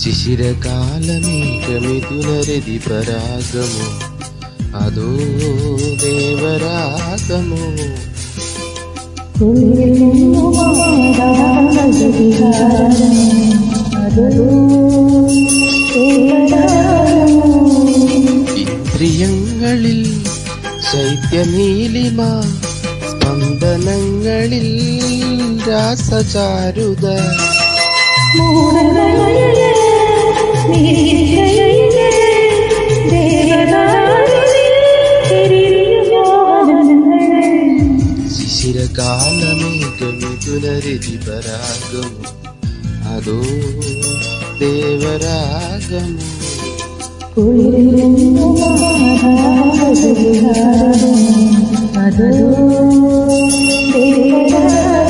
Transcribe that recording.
ശിശിരകാലമേഘമിഥുനരതി പരാഗമോ അതോ ദേവരാഗമോ ഇന്ദ്രിയങ്ങളിൽ ശൈത്യനീലിമ സ്പന്ദനങ്ങളിൽ രാസചാരുത ശിശിരകാലമേഘമിഥുനരതി പരാഗമോ അതോ ദേവരാഗമോ അതോ ദേവരാഗമോ